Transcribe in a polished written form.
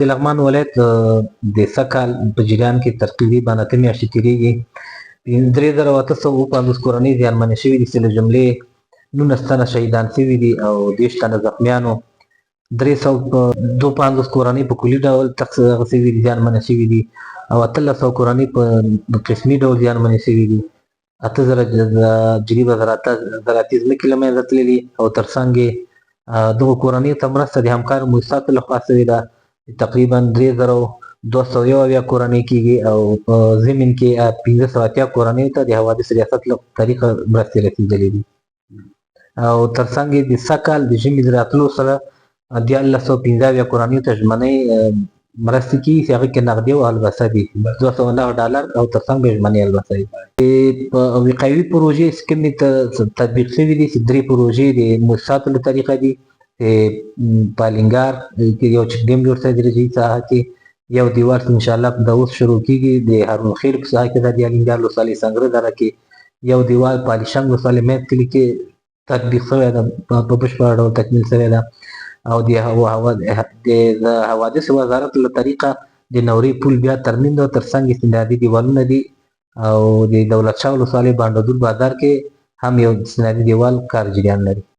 د لغمان ولایت د سږکال په جریان کې تقریبا 8 میاشتې تېرېږي. 3850 کورنۍ زیانمنې شوي دي چې له جملې 19 تنه شهیدان شوي دي او 30 تنه زخمیانو. 352 کورنۍ په کلي ډول زیانمنې شوي دي او 1300 کورنۍ په قسمي ډول زیانمنې شوي دي. 8000 جریبه زراعتي ځمکې له منځه تللي او ترڅنګ یې دغو کورنیو ته مرسته د همکارو مؤسساتو لخوا شوې ده. تقریبا 3271 کورنۍ کېږي او په ضمن کې 1580 کورنیو ته د حوادث ریاست له طریقه مرستې رسېدلې دي. او ترڅنګ یې د سږکال د ژمي د راتلو سره 1315 کورنیو ته ژمنۍ مرستې کېږي چې هغې کې نغدي او البسه دي $209 او ترڅنګ به ژمنۍ البسه وي. په وقایوي پروژې چې کومې تطبیق شوي دي چې 3 پروژې د مؤسساتو له طریقه دي. په الینګار کې یو چک ډیم جوړ شوی دی رجعي ساحه کې، یو دیوال چې انشاءالله د اوس شروع کېږي د هارون خیل په ساحه کې ده د الینګار ولسوالۍ سنګره دره کې، یو دیوال په علي شنګ ولسوالۍ میت کلي کې تطبیق شوی ده په بشپړه ډول تکمیل شوی ده. او د حوادث وزارت له طریقه د نوري پل بیا ترمیم ده، ترڅنګ استنادي دیوالونه دي او د دولت شاه ولسوالۍ بانډدور بازار کې هم یو استنادي دیوال کار جریان لري.